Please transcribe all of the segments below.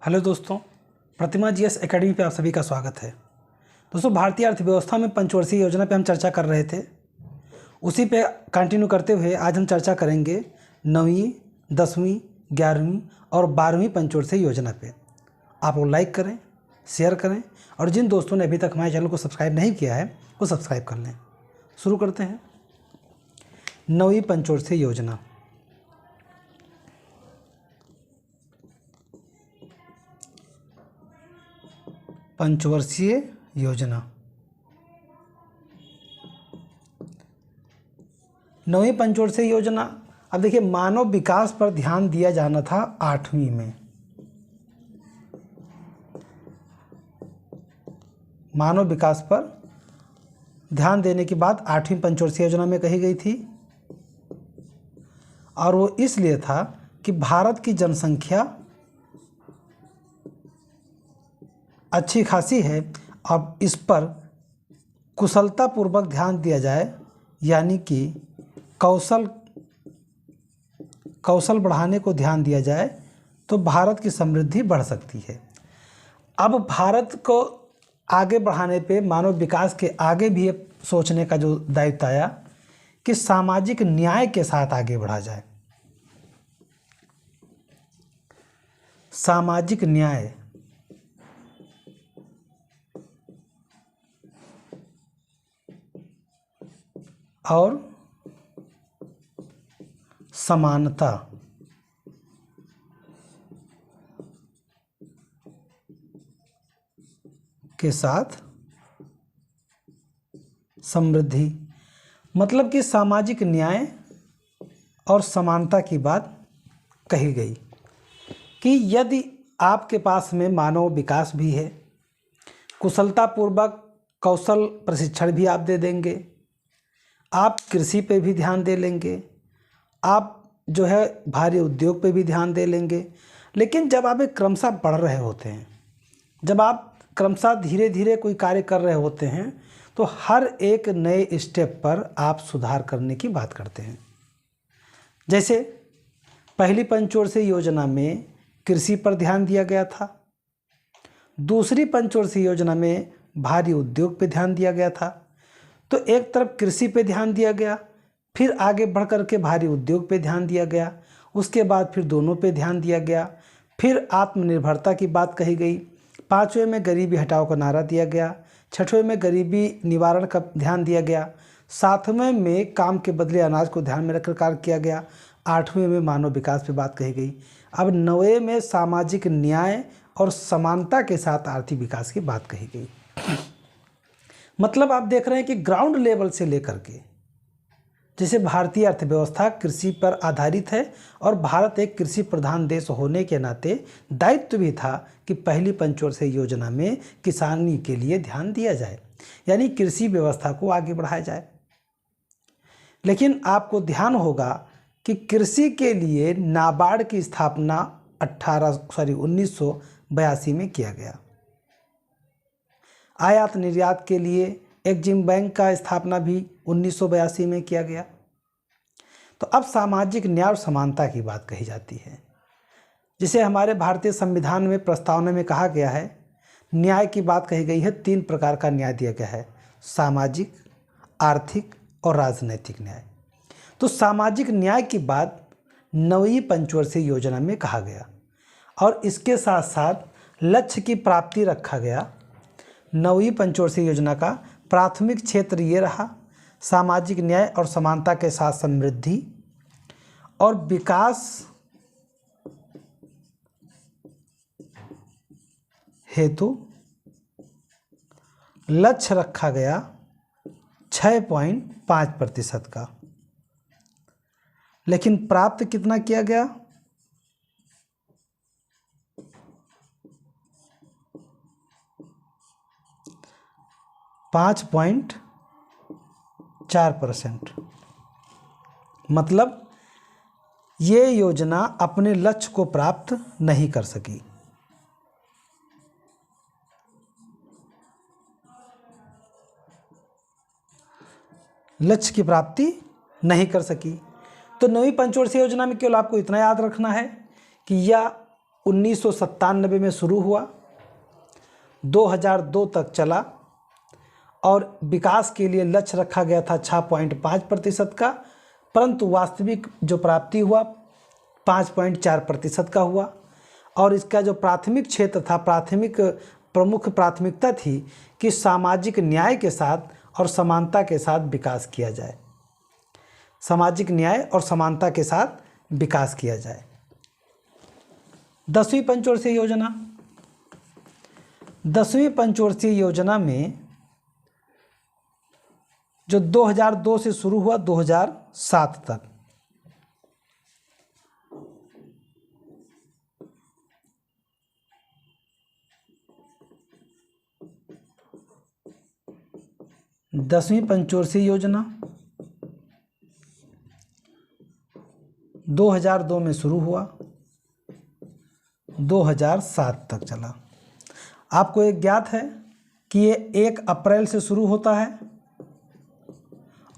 Hello दोस्तों, प्रतिमा GS academy पे आप सभी का स्वागत है। दोस्तों, भारतीय अर्थव्यवस्था में पंचवर्षीय योजना पे हम चर्चा कर रहे थे। उसी पे कंटिन्यू करते हुए आज हम चर्चा करेंगे 9वीं, 10वीं, 11वीं और 12वीं पंचवर्षीय योजना पे। आप लोग लाइक करें, शेयर करें और जिन दोस्तों ने अभी तक हमारे चैनल को सब्सक्राइब नहीं किया है वो सब्सक्राइब कर लें। शुरू करते हैं। 9वीं पंचवर्षीय योजना। पंचवर्षीय योजना 9वीं पंचवर्षीय योजना। अब देखिए, मानव विकास पर ध्यान दिया जाना था 8वीं में। मानव विकास पर ध्यान देने की बात 8वीं पंचवर्षीय योजना में कही गई थी और वो इसलिए था कि भारत की जनसंख्या अच्छी खासी है। अब इस पर कुशलतापूर्वक ध्यान दिया जाए, यानी कि कौशल बढ़ाने को ध्यान दिया जाए तो भारत की समृद्धि बढ़ सकती है। अब भारत को आगे बढ़ाने पे मानव विकास के आगे भी ये सोचने का जो दायित्व आया कि सामाजिक न्याय के साथ आगे बढ़ा जाए। सामाजिक न्याय और समानता के साथ समृद्धि। मतलब कि सामाजिक न्याय और समानता की बात कही गई कि यदि आपके पास में मानव विकास भी है, कुशलतापूर्वक कौशल प्रशिक्षण भी आप दे देंगे, आप कृषि पे भी ध्यान दे लेंगे, आप जो है भारी उद्योग पे भी ध्यान दे लेंगे, लेकिन जब आप एक क्रमशः बढ़ रहे होते हैं, जब आप क्रमशः धीरे धीरे कोई कार्य कर रहे होते हैं, तो हर एक नए स्टेप पर आप सुधार करने की बात करते हैं। जैसे पहली पंचवर्षीय योजना में कृषि पर ध्यान दिया गया था, दूसरी पंचवर्षीय योजना में भारी उद्योग पे ध्यान दिया गया था। तो एक तरफ कृषि पे ध्यान दिया गया, फिर आगे बढ़ कर के भारी उद्योग पे ध्यान दिया गया, उसके बाद फिर दोनों पे ध्यान दिया गया, फिर आत्मनिर्भरता की बात कही गई, 5वें में गरीबी हटाओ का नारा दिया गया, 6वें में गरीबी निवारण का ध्यान दिया गया, 7वें में काम के बदले अनाज को ध्यान में रखकर कार्य किया गया, 8वें में मानव विकास पे बात कही गई। अब 9वें में सामाजिक न्याय और समानता के साथ आर्थिक विकास की बात कही गई। मतलब आप देख रहे हैं कि ग्राउंड लेवल से लेकर के, जैसे भारतीय अर्थव्यवस्था कृषि पर आधारित है और भारत एक कृषि प्रधान देश होने के नाते दायित्व भी था कि पहली पंचवर्षीय योजना में किसानी के लिए ध्यान दिया जाए, यानी कृषि व्यवस्था को आगे बढ़ाया जाए। लेकिन आपको ध्यान होगा कि कृषि के लिए नाबार्ड की स्थापना 1982 में किया गया। आयात निर्यात के लिए एग्जिम बैंक का स्थापना भी 1982 में किया गया। तो अब सामाजिक न्याय और समानता की बात कही जाती है, जिसे हमारे भारतीय संविधान में प्रस्तावना में कहा गया है। न्याय की बात कही गई है, 3 प्रकार का न्याय दिया गया है: सामाजिक, आर्थिक और राजनैतिक न्याय। तो सामाजिक न्याय की बात 9वीं पंचवर्षीय योजना में कहा गया और इसके साथ साथ लक्ष्य की प्राप्ति रखा गया। 9वीं पंचवर्षीय योजना का प्राथमिक क्षेत्र ये रहा: सामाजिक न्याय और समानता के साथ समृद्धि और विकास हेतु लक्ष्य रखा गया 6.5% का। लेकिन प्राप्त कितना किया गया? 5.4%। मतलब ये योजना अपने लक्ष्य को प्राप्त नहीं कर सकी। लक्ष्य की प्राप्ति नहीं कर सकी। तो 9वीं पंचवर्षीय योजना में केवल आपको इतना याद रखना है कि यह 1997 में शुरू हुआ, 2002 तक चला और विकास के लिए लक्ष्य रखा गया था 6.5% का, परंतु वास्तविक जो प्राप्ति हुआ 5.4% का हुआ। और इसका जो प्राथमिक क्षेत्र था, प्रमुख प्राथमिकता थी कि सामाजिक न्याय के साथ और समानता के साथ विकास किया जाए, सामाजिक न्याय और समानता के साथ विकास किया जाए। 10वीं पंचवर्षीय योजना, 10वीं पंचवर्षीय योजना में जो 2002 से शुरू हुआ 2007 तक, दसवीं पंचवर्षीय योजना 2002 में शुरू हुआ, 2007 तक चला। आपको एक ज्ञात है कि ये 1 अप्रैल से शुरू होता है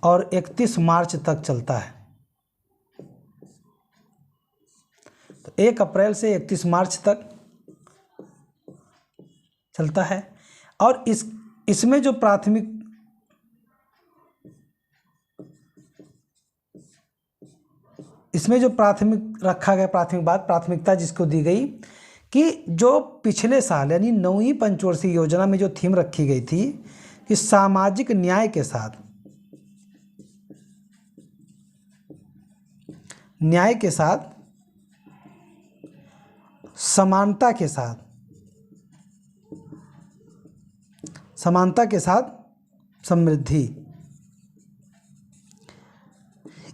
और 31 मार्च तक चलता है। तो 1 अप्रैल से 31 मार्च तक चलता है। और इसमें जो प्राथमिक रखा गया, प्राथमिकता जिसको दी गई कि जो पिछले साल यानी 9वीं पंचवर्षीय योजना में जो थीम रखी गई थी कि सामाजिक न्याय के साथ, न्याय के साथ समानता के साथ, समानता के साथ समृद्धि,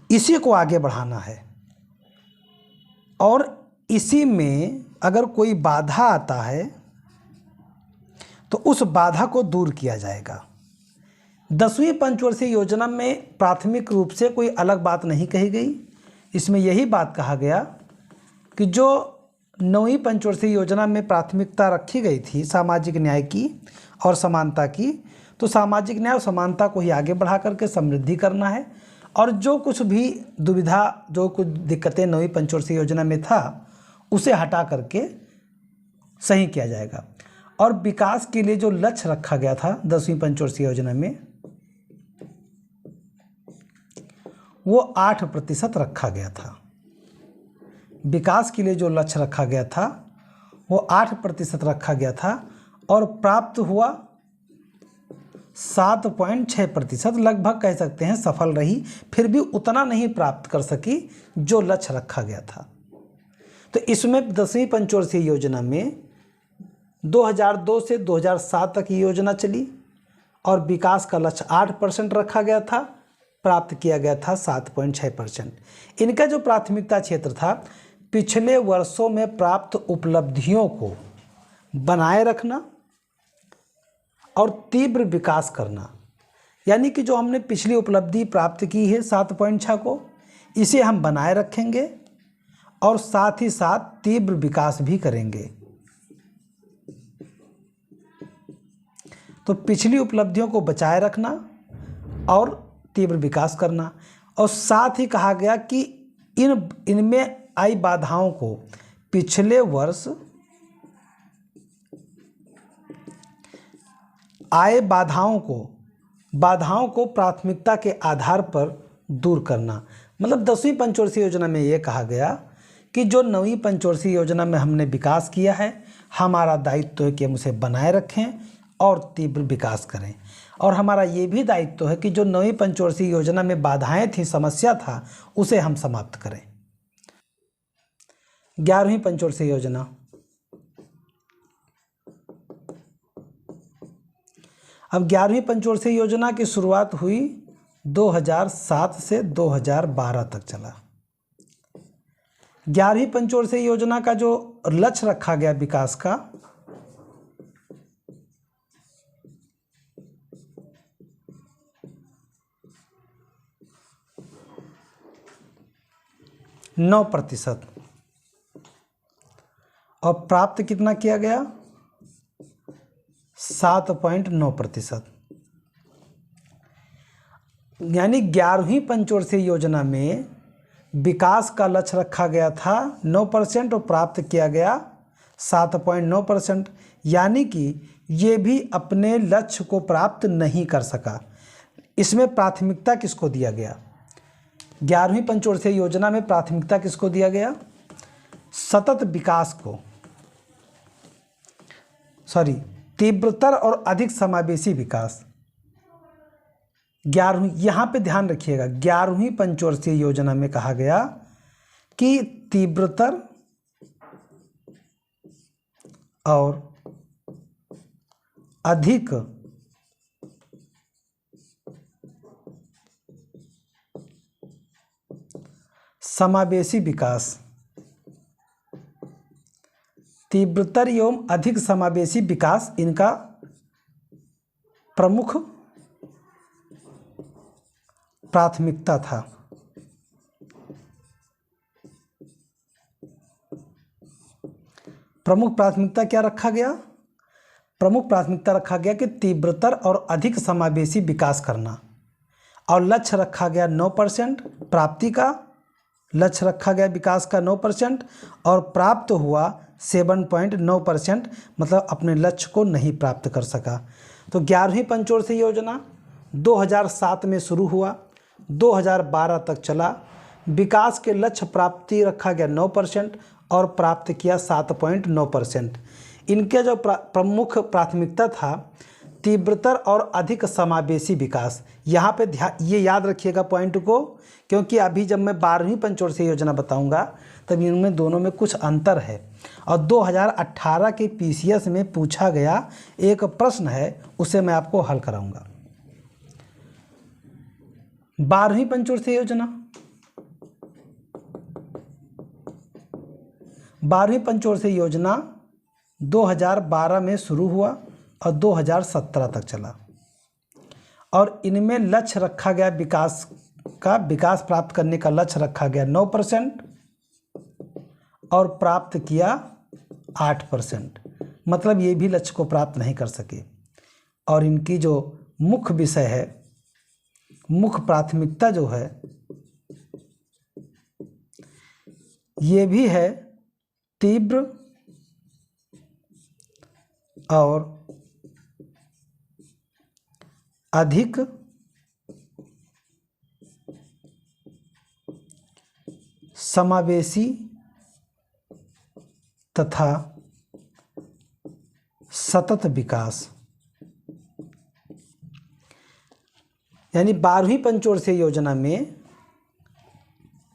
इसी को आगे बढ़ाना है। और इसी में अगर कोई बाधा आता है तो उस बाधा को दूर किया जाएगा। 10वीं पंचवर्षीय योजना में प्राथमिक रूप से कोई अलग बात नहीं कही गई। इसमें यही बात कहा गया कि जो 9वीं पंचवर्षीय योजना में प्राथमिकता रखी गई थी सामाजिक न्याय की और समानता की, तो सामाजिक न्याय और समानता को ही आगे बढ़ा करके समृद्धि करना है। और जो कुछ भी दुविधा, जो कुछ दिक्कतें 9वीं पंचवर्षीय योजना में था उसे हटा करके सही किया जाएगा। और विकास के लिए जो लक्ष्य रखा गया था 10वीं पंचवर्षीय योजना में, वो 8% रखा गया था। विकास के लिए जो लक्ष्य रखा गया था वो 8% रखा गया था और प्राप्त हुआ 7.6%, लगभग कह सकते हैं सफल रही, फिर भी उतना नहीं प्राप्त कर सकी जो लक्ष्य रखा गया था। तो इसमें 10वीं पंचवर्षीय योजना में 2002 से 2007 तक ये योजना चली और विकास का लक्ष्य 8% रखा गया था, प्राप्त किया गया था 7.6%। इनका जो प्राथमिकता क्षेत्र था पिछले वर्षों में प्राप्त उपलब्धियों को बनाए रखना और तीव्र विकास करना, यानी कि जो हमने पिछली उपलब्धि प्राप्त की है 7.6 को, इसे हम बनाए रखेंगे और साथ ही साथ तीव्र विकास भी करेंगे। तो पिछली उपलब्धियों को बचाए रखना और तीव्र विकास करना। और साथ ही कहा गया कि इनमें आई बाधाओं को पिछले वर्ष आए बाधाओं को प्राथमिकता के आधार पर दूर करना। मतलब 10वीं पंचवर्षीय योजना में ये कहा गया कि जो 9वीं पंचवर्षीय योजना में हमने विकास किया है, हमारा दायित्व है कि हम उसे बनाए रखें और तीव्र विकास करें। और हमारा ये भी दायित्व है कि जो 9वीं पंचवर्षीय योजना में बाधाएं थी, समस्या था, उसे हम समाप्त करें। 11वीं पंचवर्षीय योजना, अब 11वीं पंचवर्षीय योजना की शुरुआत हुई 2007 से 2012 तक चला। 11वीं पंचवर्षीय योजना का जो लक्ष्य रखा गया विकास का, नौ प्रतिशत, और प्राप्त कितना किया गया 7.9%। यानी 11वीं पंचवर्षीय योजना में विकास का लक्ष्य रखा गया था 9% और प्राप्त किया गया 7.9%, यानी कि ये भी अपने लक्ष्य को प्राप्त नहीं कर सका। इसमें प्राथमिकता किसको दिया गया? 11वीं पंचवर्षीय योजना में प्राथमिकता किसको दिया गया? सतत विकास को, तीव्रतर और अधिक समावेशी विकास। 11वीं, यहाँ पे ध्यान रखिएगा, 11वीं पंचवर्षीय योजना में कहा गया कि तीव्रतर और अधिक समावेशी विकास, तीव्रतर एवं अधिक समावेशी विकास इनका प्रमुख प्राथमिकता था। प्रमुख प्राथमिकता क्या रखा गया? प्रमुख प्राथमिकता रखा गया कि तीव्रतर और अधिक समावेशी विकास करना, और लक्ष्य रखा गया 9%, प्राप्ति का लक्ष्य रखा गया विकास का 9%, और प्राप्त हुआ 7.9%, मतलब अपने लक्ष्य को नहीं प्राप्त कर सका। तो 11वीं पंचवर्षीय योजना 2007 में शुरू हुआ, 2012 तक चला। विकास के लक्ष्य प्राप्ति रखा गया 9% और प्राप्त किया 7.9%। इनके जो प्रमुख प्राथमिकता था तीव्रतर और अधिक समावेशी विकास। यहाँ पे ये याद रखिएगा पॉइंट को, क्योंकि अभी जब मैं 12वीं पंचवर्षीय योजना बताऊंगा तब इनमें दोनों में कुछ अंतर है। और 2018 के पीसीएस में पूछा गया एक प्रश्न है, उसे मैं आपको हल कराऊंगा। 12वीं पंचवर्षीय योजना, 12वीं पंचवर्षीय योजना 2012 में शुरू हुआ और 2017 तक चला, और इनमें लक्ष्य रखा गया विकास प्राप्त करने का लक्ष्य रखा गया 9% और प्राप्त किया 8%, मतलब ये भी लक्ष्य को प्राप्त नहीं कर सके। और इनकी जो मुख्य विषय है, मुख्य प्राथमिकता जो है, ये भी है तीव्र और अधिक समावेशी तथा सतत विकास। यानी 12वीं पंचवर्षीय योजना में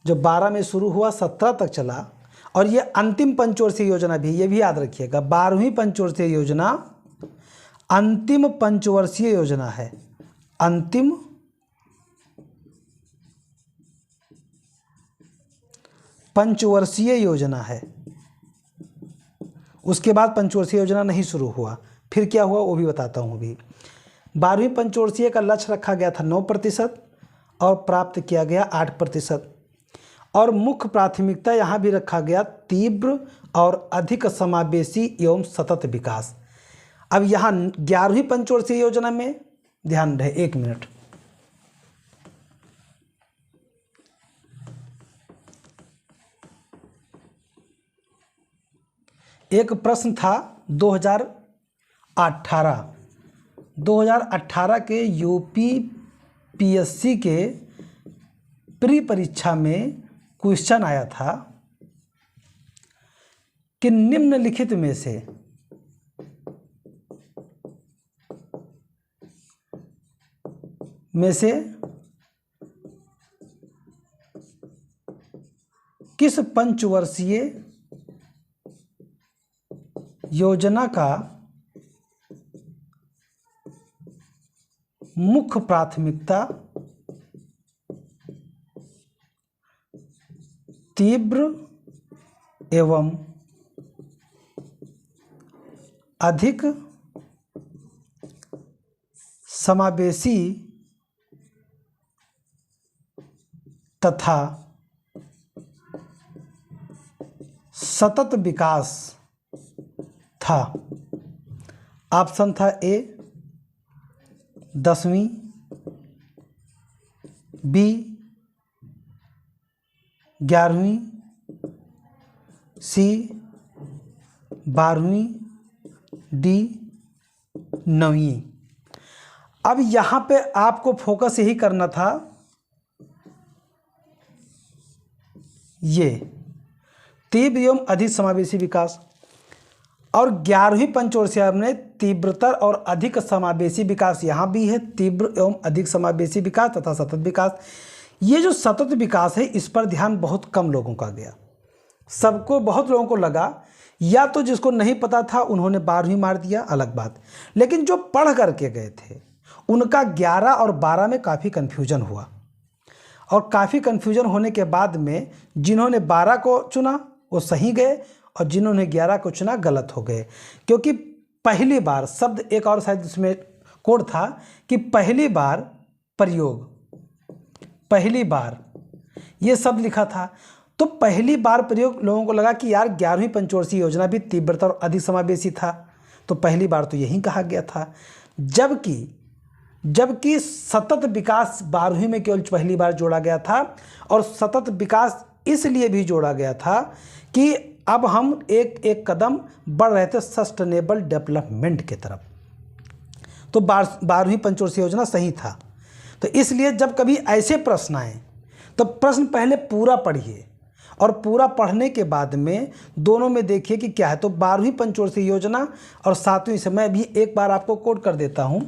जो 12 में शुरू हुआ 17 तक चला, और ये अंतिम पंचवर्षीय योजना भी, ये भी याद रखिएगा, 12वीं पंचवर्षीय योजना अंतिम पंचवर्षीय योजना है, अंतिम पंचवर्षीय योजना है। उसके बाद पंचवर्षीय योजना नहीं शुरू हुआ, फिर क्या हुआ वो भी बताता हूँ अभी। 12वीं पंचवर्षीय का लक्ष्य रखा गया था 9% और प्राप्त किया गया 8%, और मुख्य प्राथमिकता यहाँ भी रखा गया तीव्र और अधिक समावेशी एवं सतत विकास। अब यहाँ 11वीं पंचवर्षीय योजना में ध्यान रहे, 1 मिनट, एक प्रश्न था 2018 के यूपी पीएससी के प्री परीक्षा में क्वेश्चन आया था कि निम्नलिखित में से किस पंचवर्षीय योजना का मुख्य प्राथमिकता तीव्र एवं अधिक समावेशी तथा सतत विकास था। ऑप्शन था ए 10वीं, बी 11वीं, सी 12वीं, डी 9वीं। अब यहाँ पे आपको फोकस यही करना था, ये तीव्र एवं अधिक समावेशी विकास। और 11वीं पंचवर्षीय में तीव्रतर और अधिक समावेशी विकास, यहाँ भी है तीव्र एवं अधिक समावेशी विकास तथा सतत विकास। ये जो सतत विकास है इस पर ध्यान बहुत कम लोगों का गया। सबको, बहुत लोगों को लगा, या तो जिसको नहीं पता था उन्होंने 12वीं मार दिया, अलग बात, लेकिन जो पढ़ करके गए थे उनका 11 और 12 में काफ़ी कन्फ्यूजन हुआ। और काफ़ी कन्फ्यूजन होने के बाद में जिन्होंने 12 को चुना वो सही गए और जिन्होंने 11 को चुना गलत हो गए। क्योंकि पहली बार शब्द, एक और शायद इसमें कोड था कि पहली बार प्रयोग, पहली बार ये शब्द लिखा था। तो पहली बार प्रयोग, लोगों को लगा कि यार 11वीं पंचवर्षीय योजना भी तीव्रता और अधिक समावेशी था, तो पहली बार तो यही कहा गया था। जबकि सतत विकास 12वीं में केवल पहली बार जोड़ा गया था। और सतत विकास इसलिए भी जोड़ा गया था कि अब हम एक एक कदम बढ़ रहे थे सस्टेनेबल डेवलपमेंट की तरफ। तो 12वीं पंचवर्षीय योजना सही था। तो इसलिए जब कभी ऐसे प्रश्न आए तो प्रश्न पहले पूरा पढ़िए और पूरा पढ़ने के बाद में दोनों में देखिए कि क्या है। तो 12वीं पंचवर्षीय योजना और 7वीं से मैं भी एक बार आपको कोड कर देता हूं।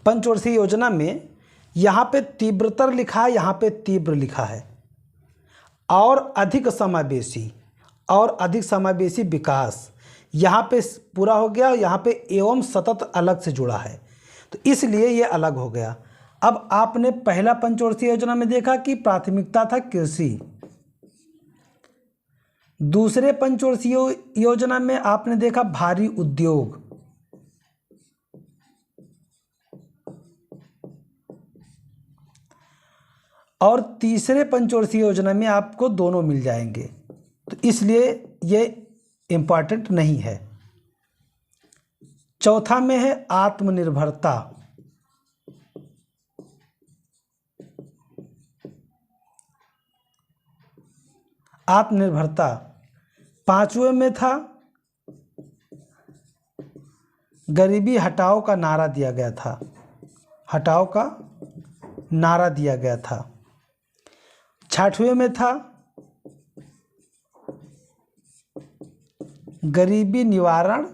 पंचवर्षीय योजना में यहाँ पे तीव्रतर लिखा है, यहाँ पे तीव्र लिखा है, और अधिक समावेशी विकास यहाँ पे पूरा हो गया। यहाँ पे एवं सतत अलग से जुड़ा है, तो इसलिए ये अलग हो गया। अब आपने पहला पंचवर्षीय योजना में देखा कि प्राथमिकता था कृषि। दूसरे पंचवर्षीय योजना में आपने देखा भारी उद्योग। और तीसरे पंचवर्षीय योजना में आपको दोनों मिल जाएंगे, तो इसलिए ये इम्पॉर्टेंट नहीं है। चौथा में है आत्मनिर्भरता। आत्मनिर्भरता 5वें में था गरीबी हटाओ का नारा दिया गया था, हटाओ का नारा दिया गया था। 6वें में था गरीबी निवारण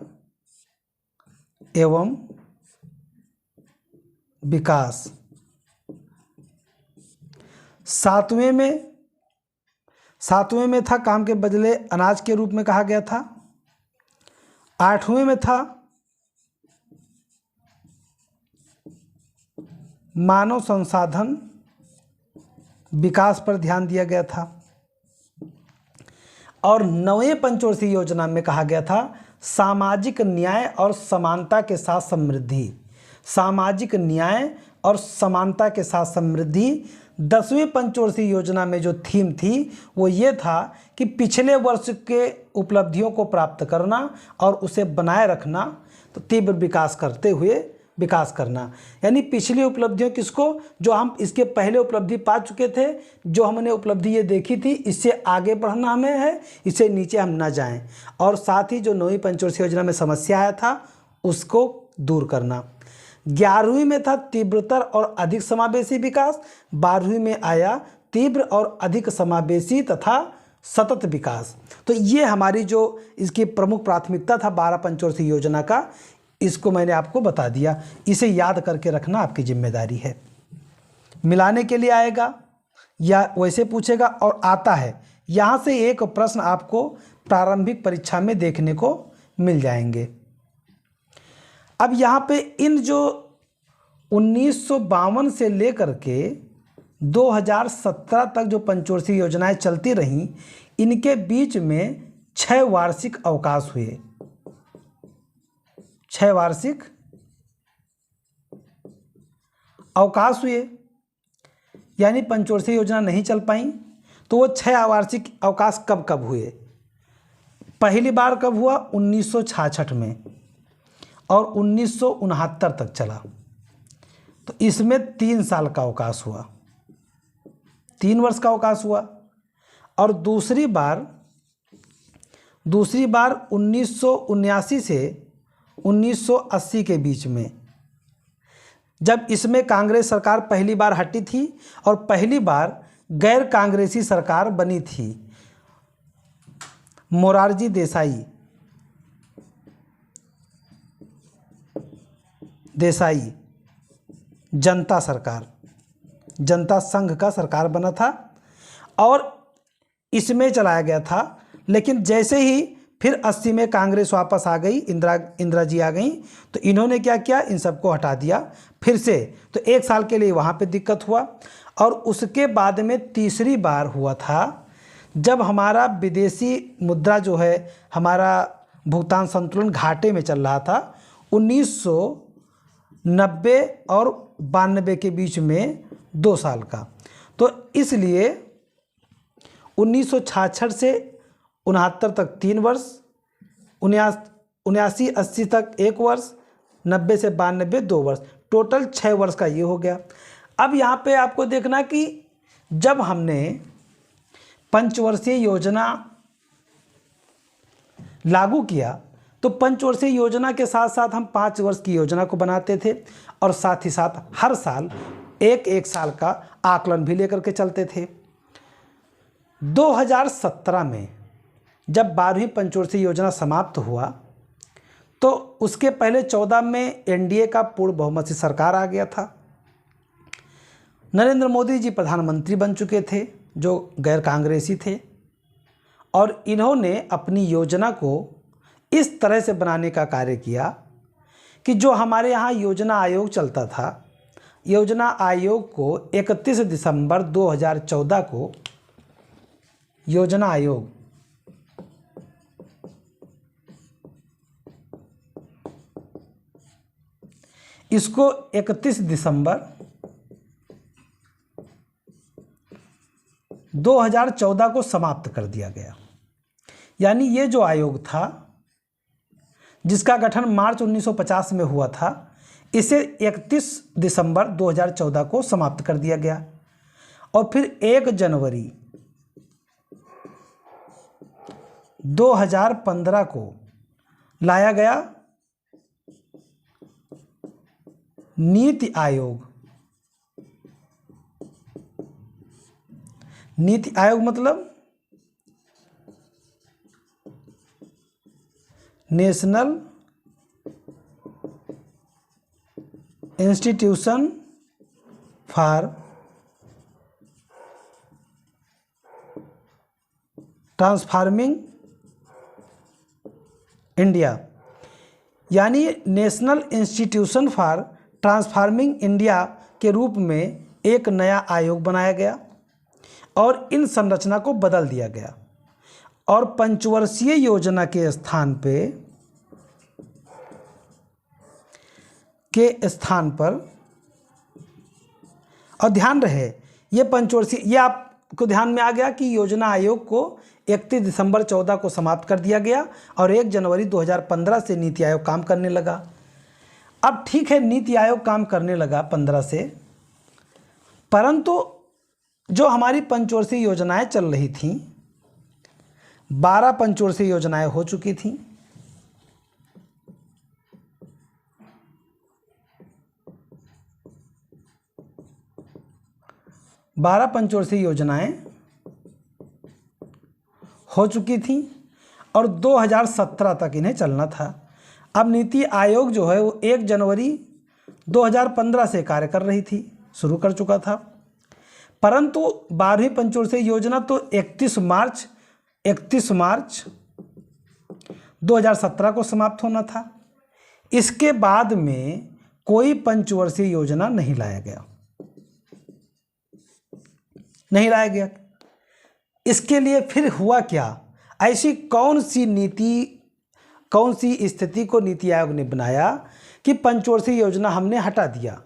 एवं विकास। 7वें में था काम के बदले अनाज के रूप में कहा गया था। 8वें में था मानव संसाधन विकास पर ध्यान दिया गया था। और 9वें पंचवर्षीय योजना में कहा गया था सामाजिक न्याय और समानता के साथ समृद्धि। सामाजिक न्याय और समानता के साथ समृद्धि। 10वीं पंचवर्षीय योजना में जो थीम थी वो ये था कि पिछले वर्ष के उपलब्धियों को प्राप्त करना और उसे बनाए रखना, तो तीव्र विकास करते हुए विकास करना। यानी पिछली उपलब्धियों किसको, जो हम इसके पहले उपलब्धि पा चुके थे, जो हमने उपलब्धि ये देखी थी, इससे आगे बढ़ना हमें है, इससे नीचे हम ना जाएं। और साथ ही जो 9वीं पंचवर्षीय योजना में समस्या आया था उसको दूर करना। 11वीं में था तीव्रतर और अधिक समावेशी विकास। 12वीं में आया तीव्र और अधिक समावेशी तथा सतत विकास। तो ये हमारी जो इसकी प्रमुख प्राथमिकता था 12 पंचवर्षीय योजना का, इसको मैंने आपको बता दिया। इसे याद करके रखना आपकी जिम्मेदारी है। मिलाने के लिए आएगा या वैसे पूछेगा, और आता है। यहाँ से एक प्रश्न आपको प्रारंभिक परीक्षा में देखने को मिल जाएंगे। अब यहाँ पे इन जो 1952 से लेकर के 2017 तक जो पंचवर्षीय योजनाएं चलती रहीं, इनके बीच में 6 वार्षिक अवकाश हुए। 6 वार्षिक अवकाश हुए, यानी पंचवर्षीय योजना नहीं चल पाई। तो वो 6 वार्षिक अवकाश कब कब हुए? पहली बार कब हुआ? 1966 में, और 1969 तक चला। तो इसमें 3 साल का अवकाश हुआ। 3 वर्ष का अवकाश हुआ। और दूसरी बार 1979 से 1980 के बीच में, जब इसमें कांग्रेस सरकार पहली बार हटी थी और पहली बार गैर कांग्रेसी सरकार बनी थी, मोरारजी देसाई जनता सरकार, जनता संघ का सरकार बना था और इसमें चलाया गया था। लेकिन जैसे ही फिर 80 में कांग्रेस वापस आ गई, इंदिरा जी आ गई, तो इन्होंने क्या किया, इन सबको हटा दिया फिर से। तो 1 साल के लिए वहाँ पे दिक्कत हुआ। और उसके बाद में तीसरी बार हुआ था जब हमारा विदेशी मुद्रा जो है, हमारा भुगतान संतुलन घाटे में चल रहा था। 1990 और 92 के बीच में 2 साल का। तो इसलिए 1966 से 69 तक 3 वर्ष, 79-80 तक 1 वर्ष, 90 से 92 2 वर्ष, टोटल 6 वर्ष का ये हो गया। अब यहाँ पे आपको देखना कि जब हमने पंचवर्षीय योजना लागू किया तो पंचवर्षीय योजना के साथ साथ हम 5 वर्ष की योजना को बनाते थे और साथ ही साथ हर साल एक साल का आकलन भी लेकर के चलते थे। 2017 में जब 12वीं पंचवर्षीय योजना समाप्त हुआ तो उसके पहले 14 में एनडीए का पूर्ण बहुमत से सरकार आ गया था। नरेंद्र मोदी जी प्रधानमंत्री बन चुके थे जो गैर कांग्रेसी थे, और इन्होंने अपनी योजना को इस तरह से बनाने का कार्य किया कि जो हमारे यहाँ योजना आयोग चलता था, योजना आयोग को 31 दिसंबर 2014 को योजना आयोग इसको 31 दिसंबर 2014 को समाप्त कर दिया गया। यानी ये जो आयोग था जिसका गठन मार्च 1950 में हुआ था, इसे 31 दिसंबर 2014 को समाप्त कर दिया गया। और फिर 1 जनवरी 2015 को लाया गया नीति आयोग। नीति आयोग मतलब national institution for transforming India, यानी national institution for transforming India के रूप में एक नया आयोग बनाया गया और इन संरचना को बदल दिया गया। और पंचवर्षीय योजना के स्थान पर और ध्यान रहे ये पंचवर्षीय, ये आपको ध्यान में आ गया कि योजना आयोग को 31 दिसंबर 14 को समाप्त कर दिया गया और 1 जनवरी 2015 से नीति आयोग काम करने लगा। अब ठीक है, नीति आयोग काम करने लगा 15 से, परंतु जो हमारी पंचवर्षीय योजनाएं चल रही थीं, 12 पंचवर्षीय योजनाएं हो चुकी थीं। बारह पंचवर्षीय योजनाएं हो चुकी थी और 2017 तक इन्हें चलना था। अब नीति आयोग जो है वो 1 जनवरी 2015 से कार्य कर रही थी, शुरू कर चुका था, परंतु 12वीं पंचवर्षीय योजना तो 31 मार्च 2017 को समाप्त होना था। इसके बाद में कोई पंचवर्षीय योजना नहीं लाया गया। इसके लिए फिर हुआ क्या? ऐसी कौन सी स्थिति को नीति आयोग ने बनाया कि पंचवर्षीय योजना हमने हटा दिया?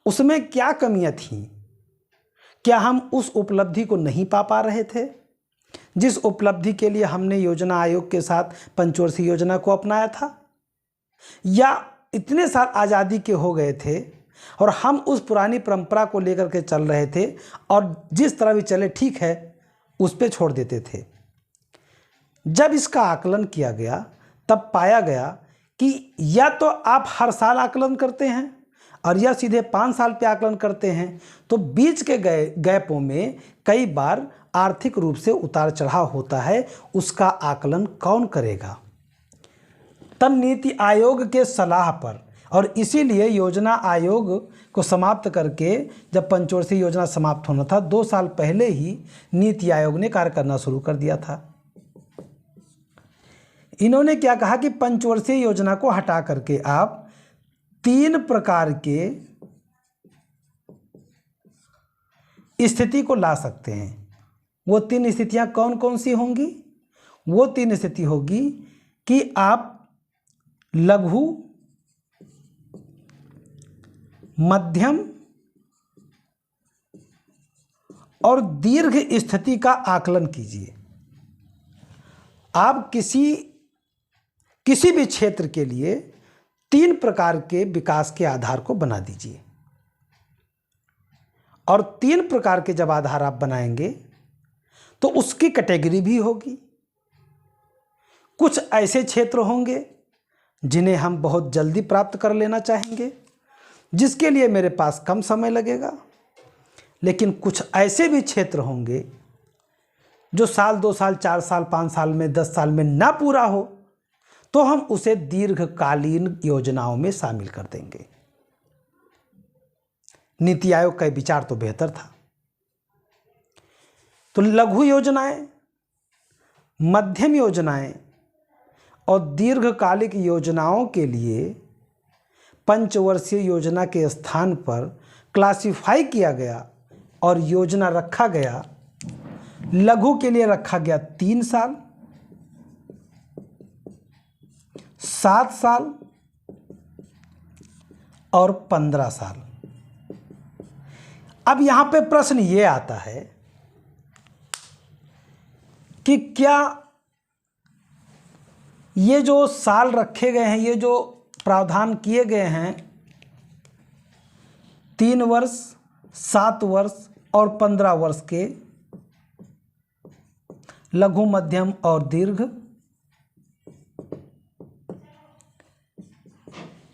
उसमें क्या कमियां थीं? क्या हम उस उपलब्धि को नहीं पा रहे थे जिस उपलब्धि के लिए हमने योजना आयोग के साथ पंचवर्षीय योजना को अपनाया था? या इतने साल आज़ादी के हो गए थे, और हम उस पुरानी परंपरा को लेकर के चल रहे थे और जिस तरह भी चले ठीक है उस पे छोड़ देते थे। जब इसका आकलन किया गया तब पाया गया कि या तो आप हर साल आकलन करते हैं और या सीधे 5 साल पे आकलन करते हैं, तो बीच के गैपों में कई बार आर्थिक रूप से उतार चढ़ाव होता है, उसका आकलन कौन करेगा। तब नीति आयोग के सलाह पर, और इसीलिए योजना आयोग को समाप्त करके जब पंचवर्षीय योजना समाप्त होना था 2 साल पहले ही नीति आयोग ने कार्य करना शुरू कर दिया था। इन्होंने क्या कहा कि पंचवर्षीय योजना को हटा करके आप 3 प्रकार के स्थिति को ला सकते हैं। वो 3 स्थितियां कौन कौन सी होंगी? वो 3 स्थिति होगी कि आप लघु, मध्यम और दीर्घ स्थिति का आकलन कीजिए। आप किसी भी क्षेत्र के लिए 3 प्रकार के विकास के आधार को बना दीजिए, और 3 प्रकार के जब आधार आप बनाएंगे तो उसकी कैटेगरी भी होगी। कुछ ऐसे क्षेत्र होंगे जिन्हें हम बहुत जल्दी प्राप्त कर लेना चाहेंगे, जिसके लिए मेरे पास कम समय लगेगा, लेकिन कुछ ऐसे भी क्षेत्र होंगे जो साल, 2 साल, 4 साल, 5 साल में, 10 साल में ना पूरा हो, तो हम उसे दीर्घकालीन योजनाओं में शामिल कर देंगे। नीति आयोग का विचार तो बेहतर था। तो लघु योजनाएं, मध्यम योजनाएं और दीर्घकालिक योजनाओं के लिए पंचवर्षीय योजना के स्थान पर क्लासिफाई किया गया और योजना रखा गया। लघु के लिए रखा गया 3 साल, 7 साल और 15 साल। अब यहां पे प्रश्न ये आता है कि क्या ये जो साल रखे गए हैं, ये जो प्रावधान किए गए हैं 3 वर्ष, 7 वर्ष और 15 वर्ष के, लघु, मध्यम और दीर्घ,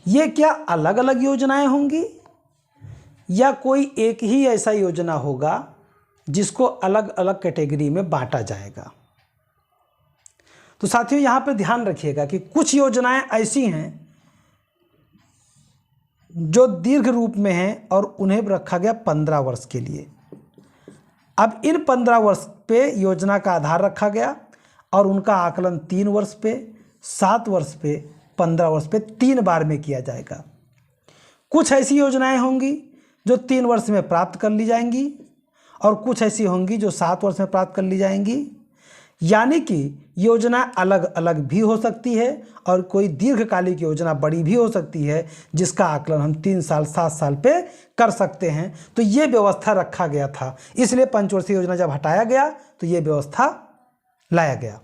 ये क्या अलग अलग योजनाएं होंगी या कोई एक ही ऐसा योजना होगा जिसको अलग अलग कैटेगरी में बांटा जाएगा? तो साथियों यहां पे ध्यान रखिएगा कि कुछ योजनाएं ऐसी हैं जो दीर्घ रूप में हैं और उन्हें रखा गया 15 वर्ष के लिए। अब इन 15 वर्ष पे योजना का आधार रखा गया और उनका आकलन 3 वर्ष पे, 7 वर्ष पे, 15 वर्ष पे 3 बार में किया जाएगा। कुछ ऐसी योजनाएं होंगी जो 3 वर्ष में प्राप्त कर ली जाएंगी और कुछ ऐसी होंगी जो 7 वर्ष में प्राप्त कर ली जाएंगी। यानी कि योजना अलग अलग भी हो सकती है और कोई दीर्घकालिक योजना बड़ी भी हो सकती है जिसका आकलन हम 3 साल, 7 साल पे कर सकते हैं। तो ये व्यवस्था रखा गया था, इसलिए पंचवर्षीय योजना जब हटाया गया तो ये व्यवस्था लाया गया।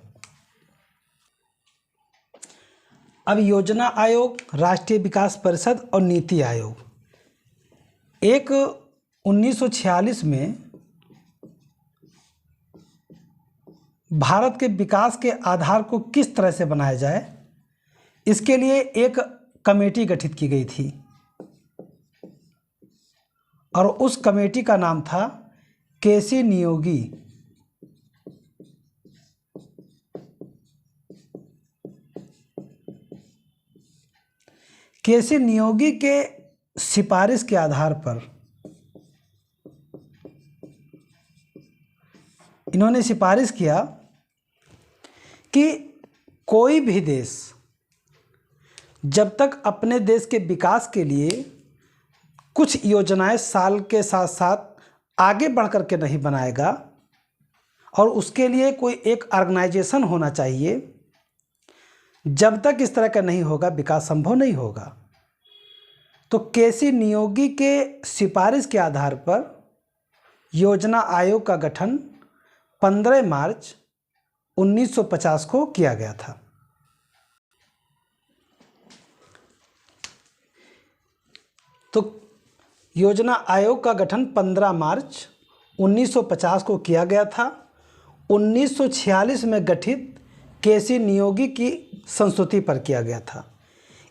अब योजना आयोग, राष्ट्रीय विकास परिषद और नीति आयोग, एक 1946 में भारत के विकास के आधार को किस तरह से बनाया जाए, इसके लिए एक कमेटी गठित की गई थी और उस कमेटी का नाम था केसी नियोगी। केसी नियोगी के सिफारिश के आधार पर इन्होंने सिफारिश किया कि कोई भी देश जब तक अपने देश के विकास के लिए कुछ योजनाएं साल के साथ साथ आगे बढ़ कर के नहीं बनाएगा और उसके लिए कोई एक ऑर्गेनाइजेशन होना चाहिए, जब तक इस तरह का नहीं होगा विकास संभव नहीं होगा। तो केसी नियोगी के सिफारिश के आधार पर योजना आयोग का गठन 15 मार्च 1950 को किया गया था। तो योजना आयोग का गठन 15 मार्च 1950 को किया गया था। 1946 में गठित केसी नियोगी की संस्तुति पर किया गया था।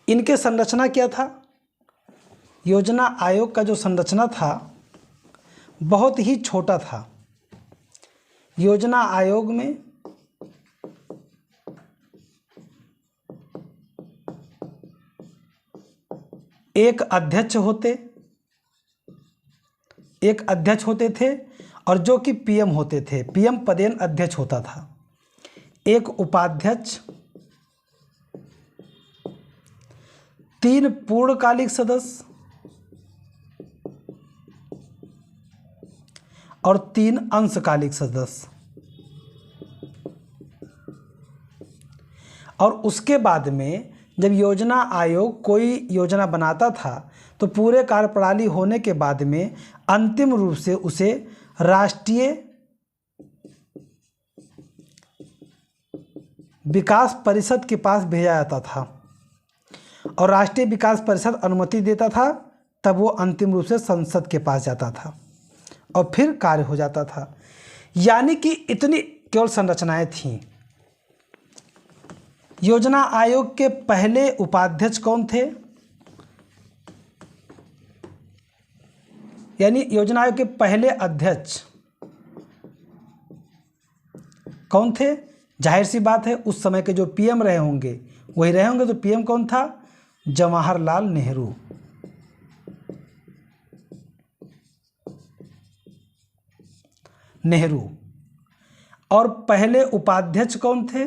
इनके संरचना क्या था? योजना आयोग का जो संरचना था बहुत ही छोटा था। योजना आयोग में एक अध्यक्ष होते थे और जो कि पीएम होते थे। पीएम पदेन अध्यक्ष होता था। एक उपाध्यक्ष, 3 पूर्णकालिक सदस्य और 3 अंशकालिक सदस्य। और उसके बाद में जब योजना आयोग कोई योजना बनाता था तो पूरे कार्यप्रणाली होने के बाद में अंतिम रूप से उसे राष्ट्रीय विकास परिषद के पास भेजा जाता था और राष्ट्रीय विकास परिषद अनुमति देता था, तब वो अंतिम रूप से संसद के पास जाता था और फिर कार्य हो जाता था। यानी कि इतनी केवल संरचनाएं थीं। योजना आयोग के पहले उपाध्यक्ष कौन थे? यानी योजना आयोग के पहले अध्यक्ष कौन थे? जाहिर सी बात है उस समय के जो पीएम रहे होंगे वही रहे होंगे। तो पीएम कौन था? जवाहरलाल नेहरू। और पहले उपाध्यक्ष कौन थे?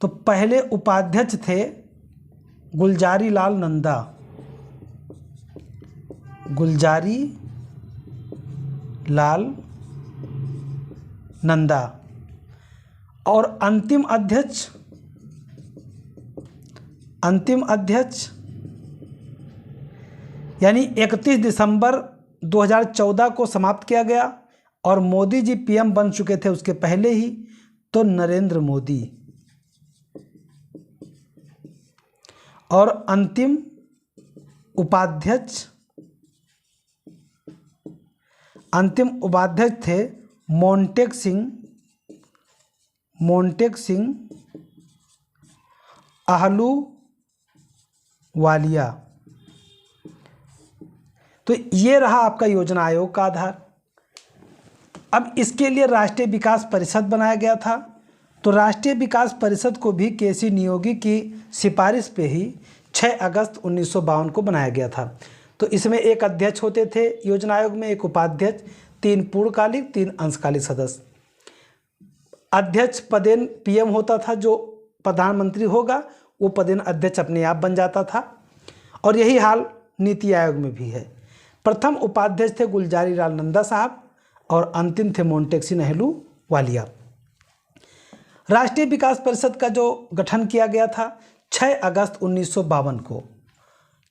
तो पहले उपाध्यक्ष थे गुलजारी लाल नंदा। और अंतिम अध्यक्ष यानी 31 दिसंबर 2014 को समाप्त किया गया और मोदी जी पीएम बन चुके थे उसके पहले ही, तो नरेंद्र मोदी। और अंतिम उपाध्यक्ष थे मोंटेक सिंह आहलूवालिया। तो ये रहा आपका योजना आयोग का आधार। अब इसके लिए राष्ट्रीय विकास परिषद बनाया गया था। तो राष्ट्रीय विकास परिषद को भी केसी नियोगी की सिफारिश पे ही 6 अगस्त 1952 को बनाया गया था। तो इसमें एक अध्यक्ष होते थे योजना आयोग में, एक उपाध्यक्ष, 3 पूर्णकालिक, 3 अंशकालिक सदस्य। अध्यक्ष पदेन पीएम होता था, जो प्रधानमंत्री होगा वो पदेन अध्यक्ष अपने आप बन जाता था। और यही हाल नीति आयोग में भी है। प्रथम उपाध्यक्ष थे गुलजारी लाल नंदा साहब और अंतिम थे मोंटेक सिंह आहलूवालिया। राष्ट्रीय विकास परिषद का जो गठन किया गया था 6 अगस्त 1952 को,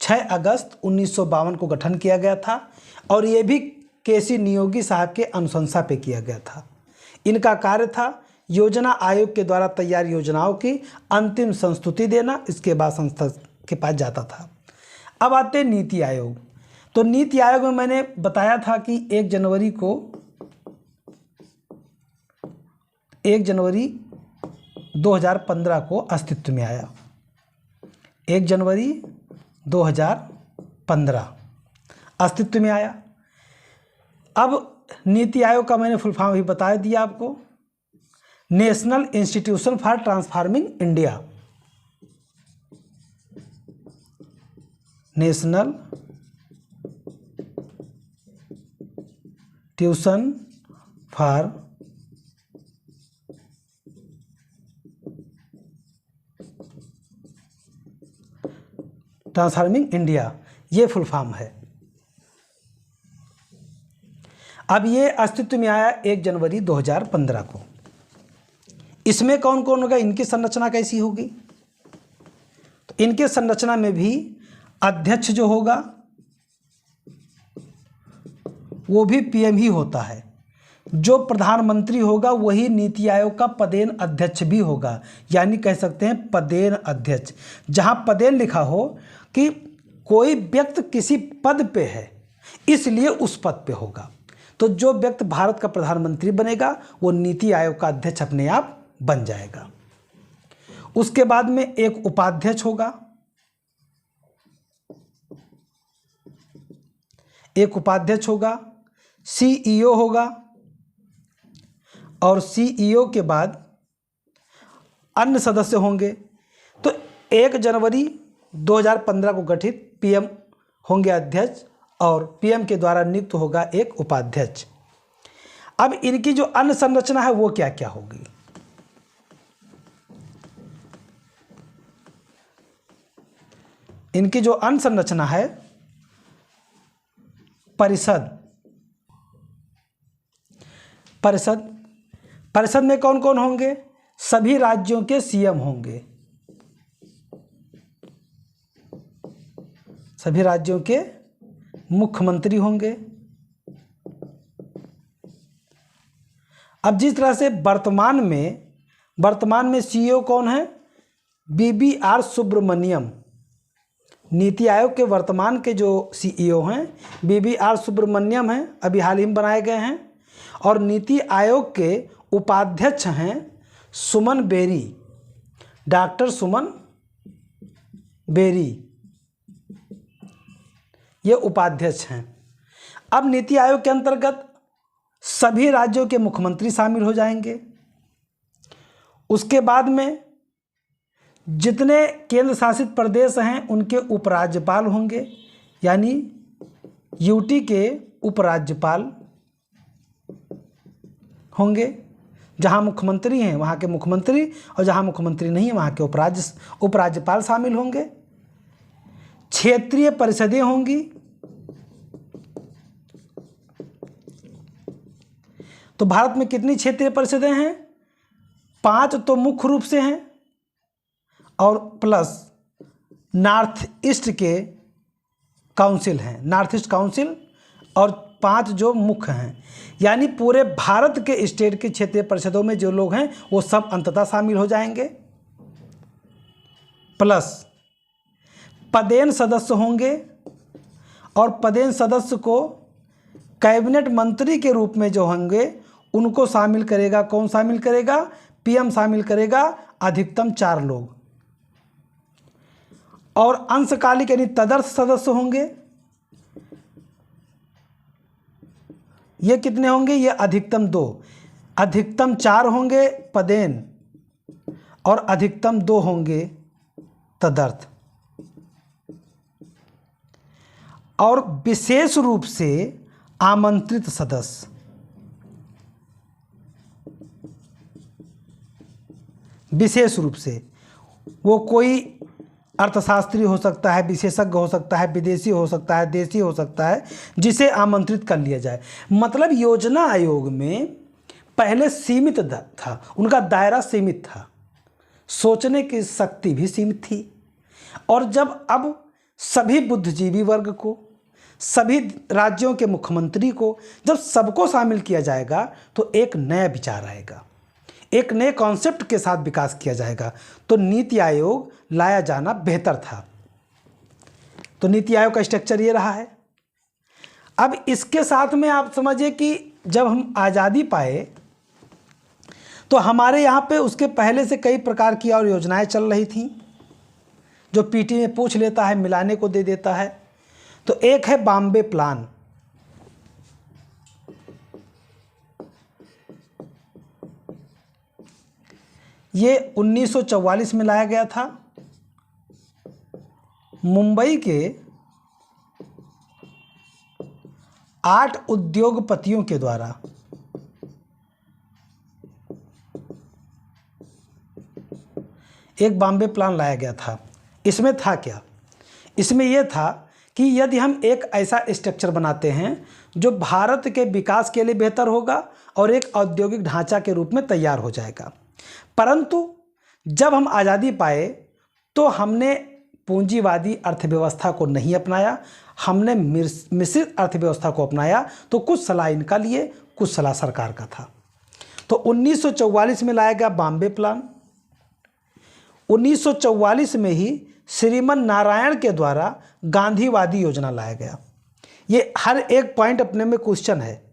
6 अगस्त 1952 को गठन किया गया था। और ये भी केसी नियोगी साहब के अनुशंसा पे किया गया था। इनका कार्य था योजना आयोग के द्वारा तैयार योजनाओं की अंतिम संस्तुति देना, इसके बाद संसद के पास जाता था। अब आते हैं नीति आयोग। तो नीति आयोग में मैंने बताया था कि 1 जनवरी 2015 को अस्तित्व में आया। 1 जनवरी 2015 अस्तित्व में आया। अब नीति आयोग का मैंने फुल फॉर्म भी बता दिया आपको, national institution for transforming India. National tuition for transforming India, ये फुल फॉर्म है। अब ये अस्तित्व में आया 1 जनवरी 2015 को। इसमें कौन कौन होगा, इनकी संरचना कैसी होगी? तो इनके संरचना में भी अध्यक्ष जो होगा वो भी पीएम ही होता है, जो प्रधानमंत्री होगा वही नीति आयोग का पदेन अध्यक्ष भी होगा, यानी कह सकते हैं पदेन अध्यक्ष। जहां पदेन लिखा हो कि कोई व्यक्ति किसी पद पे है इसलिए उस पद पे होगा, तो जो व्यक्ति भारत का प्रधानमंत्री बनेगा वो नीति आयोग का अध्यक्ष अपने आप बन जाएगा। उसके बाद में एक उपाध्यक्ष होगा, एक उपाध्यक्ष होगा, सीईओ होगा, और सीईओ के बाद अन्य सदस्य होंगे। तो 1 जनवरी 2015 को गठित पीएम होंगे अध्यक्ष और पीएम के द्वारा नियुक्त होगा एक उपाध्यक्ष। अब इनकी जो अन्य संरचना है वो क्या क्या होगी? इनकी जो अन्य संरचना है, परिषद परिषद में कौन कौन होंगे? सभी राज्यों के सीएम होंगे, सभी राज्यों के मुख्यमंत्री होंगे। अब जिस तरह से वर्तमान में सीईओ कौन है? BBR सुब्रमण्यम। नीति आयोग के वर्तमान के जो सीईओ हैं BBR सुब्रमण्यम हैं, अभी हाल ही में बनाए गए हैं। और नीति आयोग के उपाध्यक्ष हैं सुमन बेरी, डॉक्टर सुमन बेरी, ये उपाध्यक्ष हैं। अब नीति आयोग के अंतर्गत सभी राज्यों के मुख्यमंत्री शामिल हो जाएंगे। उसके बाद में जितने केंद्र शासित प्रदेश हैं उनके उपराज्यपाल होंगे, यानी यूटी के उपराज्यपाल होंगे। जहां मुख्यमंत्री हैं वहां के मुख्यमंत्री, और जहां मुख्यमंत्री नहीं है वहां के उपराज्यपाल शामिल होंगे। क्षेत्रीय परिषदें होंगी। तो भारत में कितनी क्षेत्रीय परिषदें हैं? 5 तो मुख्य रूप से हैं, और प्लस नॉर्थ ईस्ट के काउंसिल हैं, नॉर्थ ईस्ट काउंसिल, और 5 जो मुख्य हैं। यानी पूरे भारत के स्टेट की क्षेत्रीय परिषदों में जो लोग हैं वो सब अंततः शामिल हो जाएंगे। प्लस पदेन सदस्य होंगे, और पदेन सदस्य को कैबिनेट मंत्री के रूप में जो होंगे उनको शामिल करेगा, कौन शामिल करेगा? पीएम शामिल करेगा, अधिकतम 4 लोग। और अंशकालिक यानी तदर्थ सदस्य होंगे, ये कितने होंगे? ये अधिकतम 2, अधिकतम 4 होंगे पदेन और अधिकतम 2 होंगे तदर्थ। और विशेष रूप से आमंत्रित सदस्य, विशेष रूप से वो कोई अर्थशास्त्री हो सकता है, विशेषज्ञ हो सकता है, विदेशी हो सकता है, देशी हो सकता है, जिसे आमंत्रित कर लिया जाए। मतलब योजना आयोग में पहले सीमित था, उनका दायरा सीमित था, सोचने की शक्ति भी सीमित थी। और जब अब सभी बुद्धिजीवी वर्ग को, सभी राज्यों के मुख्यमंत्री को, जब सबको शामिल किया जाएगा तो एक नया विचार आएगा, एक नए कॉन्सेप्ट के साथ विकास किया जाएगा। तो नीति आयोग लाया जाना बेहतर था। तो नीति आयोग का स्ट्रक्चर ये रहा है। अब इसके साथ में आप समझिए कि जब हम आज़ादी पाए तो हमारे यहाँ पे उसके पहले से कई प्रकार की और योजनाएं चल रही थीं, जो पीटी में पूछ लेता है मिलाने को दे देता है। तो एक है बॉम्बे प्लान, ये 1944 में लाया गया था। मुंबई के 8 उद्योगपतियों के द्वारा एक बॉम्बे प्लान लाया गया था। इसमें था क्या? इसमें यह था कि यदि हम एक ऐसा स्ट्रक्चर बनाते हैं जो भारत के विकास के लिए बेहतर होगा और एक औद्योगिक ढांचा के रूप में तैयार हो जाएगा। परंतु जब हम आज़ादी पाए तो हमने पूंजीवादी अर्थव्यवस्था को नहीं अपनाया, हमने मिश्रित अर्थव्यवस्था को अपनाया। तो कुछ सलाह इनका लिए, कुछ सलाह सरकार का था। तो 1944 में लाया गया बॉम्बे प्लान। 1944 में ही श्रीमन नारायण के द्वारा गांधीवादी योजना लाया गया। ये हर एक पॉइंट अपने में क्वेश्चन है।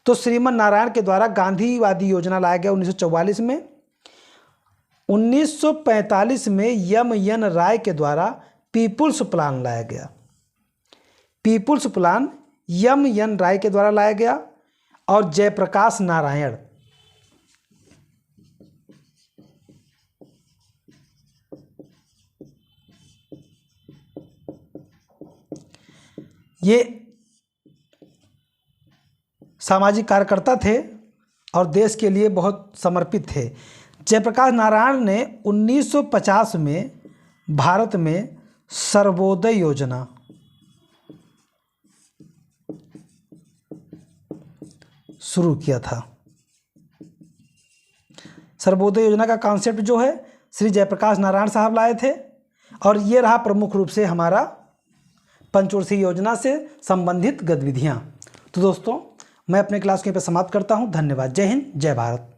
तो श्रीमन नारायण के द्वारा गांधीवादी योजना लाया गया 1944 में। 1945 में एम.एन. राय के द्वारा पीपुल्स प्लान लाया गया। People's plan M.N.. राय के द्वारा लाया गया। और जयप्रकाश नारायण, ये सामाजिक कार्यकर्ता थे और देश के लिए बहुत समर्पित थे। जयप्रकाश नारायण ने 1950 में भारत में सर्वोदय योजना शुरू किया था। सर्वोदय योजना का कॉन्सेप्ट जो है श्री जयप्रकाश नारायण साहब लाए थे। और ये रहा प्रमुख रूप से हमारा पंचवर्षीय योजना से संबंधित गतिविधियाँ। तो दोस्तों, मैं अपने क्लास के पे समाप्त करता हूँ। धन्यवाद। जय हिंद, जय भारत।